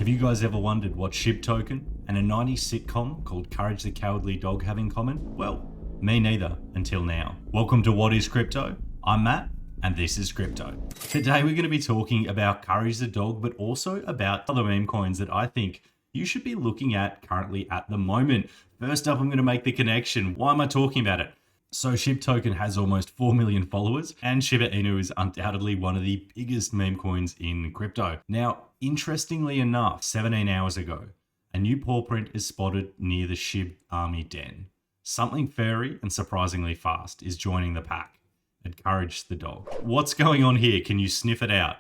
Have you guys ever wondered what SHIB token and a 90s sitcom called Courage the Cowardly Dog have in common? Well, me neither, until now. Welcome to What is Crypto? I'm Matt, and this is Crypto. Today we're going to be talking about Courage the Dog, but also about other meme coins that I think you should be looking at currently at the moment. First up, I'm going to make the connection. Why am I talking about it? So SHIB token has almost 4 million followers, and Shiba Inu is undoubtedly one of the biggest meme coins in crypto. Now, interestingly enough, 17 hours ago, a new paw print is spotted near the SHIB army den. Something furry and surprisingly fast is joining the pack. Courage the dog. What's going on here? Can you sniff it out?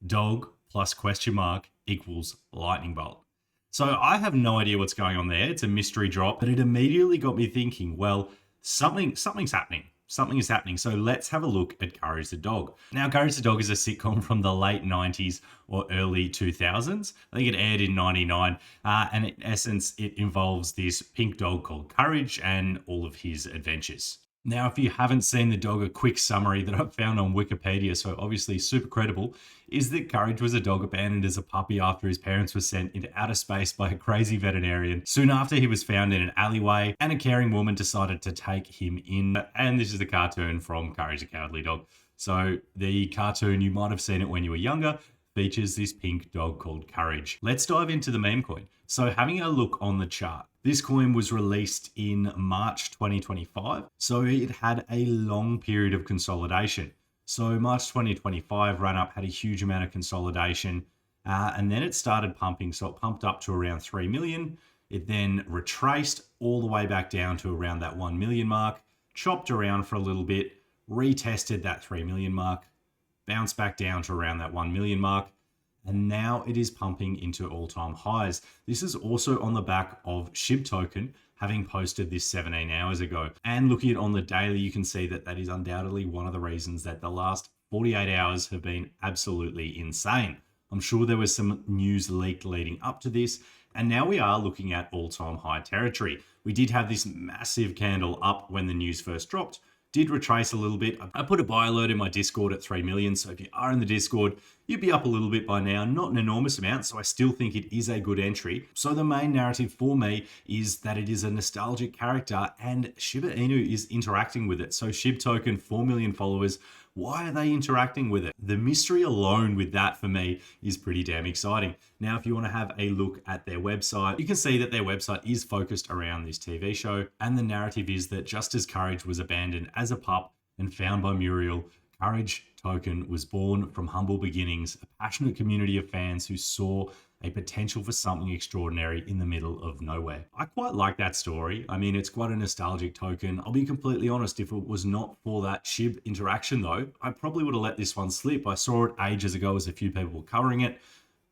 Dog plus question mark equals lightning bolt. So I have no idea what's going on there. It's a mystery drop, but it immediately got me thinking, well, something's happening. Something is happening. So let's have a look at Courage the Dog. Now, Courage the Dog is a sitcom from the late 90s or early 2000s. I think it aired in 99. And in essence, it involves this pink dog called Courage and all of his adventures. Now, if you haven't seen the dog, a quick summary that I've found on Wikipedia, so obviously super credible, is that Courage was a dog abandoned as a puppy after his parents were sent into outer space by a crazy veterinarian. Soon after, he was found in an alleyway and a caring woman decided to take him in. And this is the cartoon from Courage the Cowardly Dog. So the cartoon, you might have seen it when you were younger, features this pink dog called Courage. Let's dive into the meme coin. So having a look on the chart, this coin was released in March 2025. So it had a long period of consolidation. So March 2025 run up had a huge amount of consolidation and then it started pumping. So it pumped up to around 3 million. It then retraced all the way back down to around that 1 million mark, chopped around for a little bit, retested that 3 million mark, bounced back down to around that 1 million mark. And now it is pumping into all-time highs. This is also on the back of SHIB token having posted this 17 hours ago. And looking at it on the daily, you can see that that is undoubtedly one of the reasons that the last 48 hours have been absolutely insane. I'm sure there was some news leaked leading up to this, and now we are looking at all-time high territory. We did have this massive candle up when the news first dropped, did retrace a little bit. I put a buy alert in my Discord at 3 million. So if you are in the Discord, you'd be up a little bit by now, not an enormous amount. So I still think it is a good entry. So the main narrative for me is that it is a nostalgic character and Shiba Inu is interacting with it. So SHIB token, 4 million followers. Why are they interacting with it? The mystery alone with that for me is pretty damn exciting. Now, if you want to have a look at their website, you can see that their website is focused around this TV show. And the narrative is that just as Courage was abandoned as a pup and found by Muriel, Courage token was born from humble beginnings, a passionate community of fans who saw a potential for something extraordinary in the middle of nowhere. I quite like that story. I mean, it's quite a nostalgic token. I'll be completely honest, if it was not for that SHIB interaction though, I probably would have let this one slip. I saw it ages ago as a few people were covering it,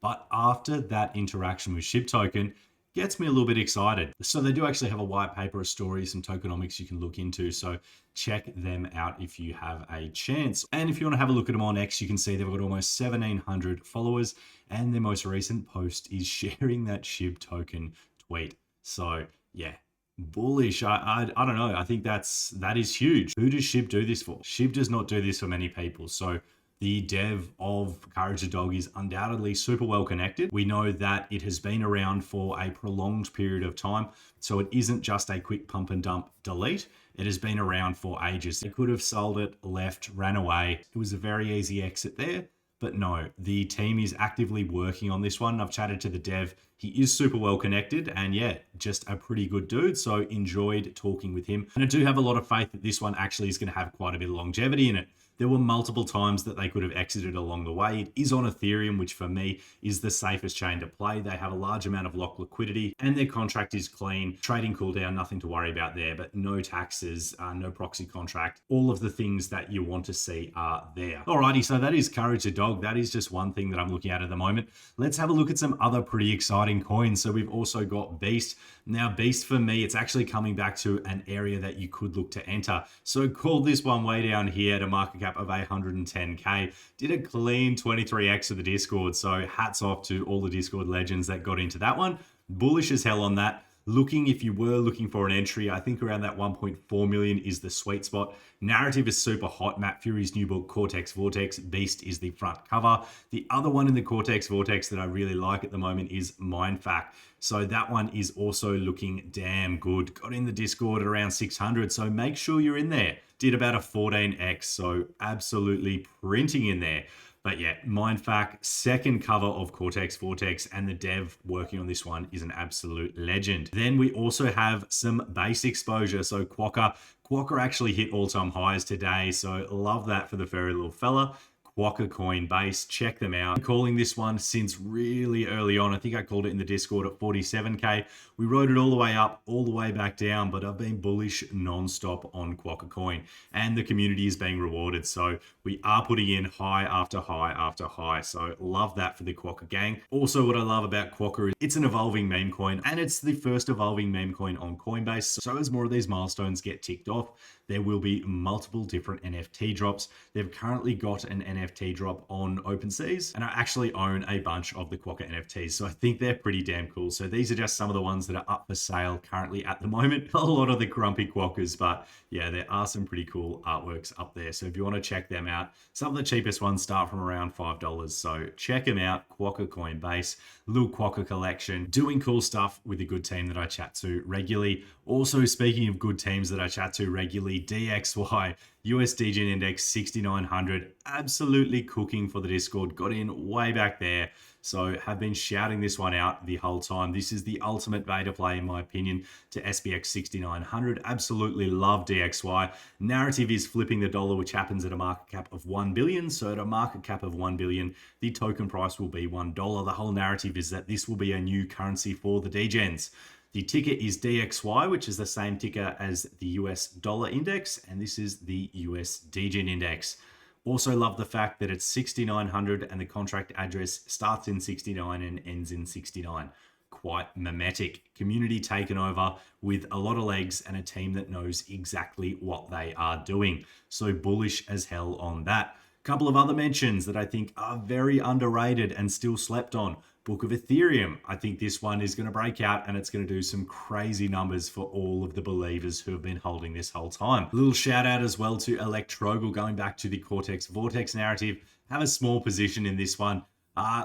but after that interaction with SHIB token, gets me a little bit excited. So they do actually have a white paper of stories and tokenomics you can look into. So check them out if you have a chance. And if you want to have a look at them on X, you can see they've got almost 1,700 followers. And their most recent post is sharing that SHIB token tweet. So yeah, bullish. I don't know. I think that is huge. Who does SHIB do this for? SHIB does not do this for many people. So the dev of Courage the Dog is undoubtedly super well connected. We know that it has been around for a prolonged period of time. So it isn't just a quick pump and dump delete. It has been around for ages. They could have sold it, left, ran away. It was a very easy exit there. But no, the team is actively working on this one. I've chatted to the dev. He is super well connected and yeah, just a pretty good dude. So enjoyed talking with him. And I do have a lot of faith that this one actually is going to have quite a bit of longevity in it. There were multiple times that they could have exited along the way. It is on Ethereum, which for me is the safest chain to play. They have a large amount of locked liquidity and their contract is clean. Trading cooldown, nothing to worry about there, but no taxes, no proxy contract. All of the things that you want to see are there. Alrighty, so that is Courage the Dog. That is just one thing that I'm looking at the moment. Let's have a look at some other pretty exciting coins. So we've also got Beast. Now Beast for me, it's actually coming back to an area that you could look to enter. So called this one way down here at a market cap of 110k, did a clean 23x of the Discord. So hats off to all the Discord legends that got into that one. Bullish as hell on that. If you were looking for an entry, I think around that 1.4 million is the sweet spot. Narrative is super hot. Matt Fury's new book, Cortex Vortex, Beast is the front cover. The other one in the Cortex Vortex that I really like at the moment is Minefact. So that one is also looking damn good. Got in the Discord at around 600, so make sure you're in there. Did about a 14x, so absolutely printing in there. But yeah, Minefact, second cover of Cortex Vortex, and the dev working on this one is an absolute legend. Then we also have some base exposure. So Quawker actually hit all-time highs today, so love that for the furry little fella. Quawker COINBASE, check them out. I'm calling this one since really early on. I think I called it in the Discord at 47k. We rode it all the way up, all the way back down, but I've been bullish non-stop on Quawker Coin, and the community is being rewarded. So we are putting in high after high after high. So love that for the Quawker gang. Also, what I love about Quawker is it's an evolving meme coin, and it's the first evolving meme coin on Coinbase. So as more of these milestones get ticked off, there will be multiple different NFT drops. They've currently got an NFT drop on OpenSeas, and I actually own a bunch of the Quawker NFTs, so I think they're pretty damn cool. So these are just some of the ones that are up for sale currently at the moment. A lot of the grumpy Quawkers, but yeah, there are some pretty cool artworks up there. So if you want to check them out, some of the cheapest ones start from around $5. So check them out, Quawker Coinbase, little Quawker collection, doing cool stuff with a good team that I chat to regularly. Also, speaking of good teams that I chat to regularly, DXY, US DGen Index 6900, absolutely cooking for the Discord. Got in way back there. So have been shouting this one out the whole time. This is the ultimate beta play, in my opinion, to SPX 6900. Absolutely love DXY. Narrative is flipping the dollar, which happens at a market cap of 1 billion. So at a market cap of 1 billion, the token price will be $1. The whole narrative is that this will be a new currency for the DGens. The ticker is DXY, which is the same ticker as the US dollar index, and this is the US DGen index. Also love the fact that it's 6900 and the contract address starts in 69 and ends in 69. Quite mimetic. Community taken over with a lot of legs and a team that knows exactly what they are doing. So bullish as hell on that. Couple of other mentions that I think are very underrated and still slept on. Book of Ethereum. I think this one is going to break out and it's going to do some crazy numbers for all of the believers who have been holding this whole time. A little shout out as well to Electrogal, going back to the Cortex Vortex narrative. Have a small position in this one.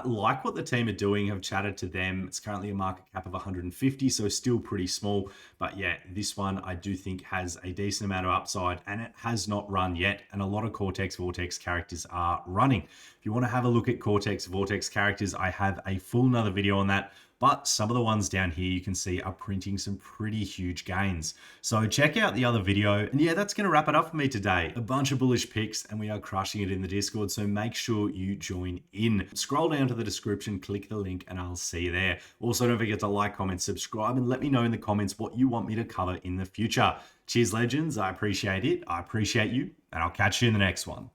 Like what the team are doing, have chatted to them. It's currently a market cap of 150, so still pretty small. But yeah, this one I do think has a decent amount of upside, and it has not run yet. And a lot of Cortex Vortex characters are running. If you want to have a look at Cortex Vortex characters, I have a full another video on that. But some of the ones down here you can see are printing some pretty huge gains. So check out the other video. And yeah, that's going to wrap it up for me today. A bunch of bullish picks and we are crushing it in the Discord. So make sure you join in. Scroll down to the description, click the link, and I'll see you there. Also, don't forget to like, comment, subscribe, and let me know in the comments what you want me to cover in the future. Cheers, legends. I appreciate it. I appreciate you, and I'll catch you in the next one.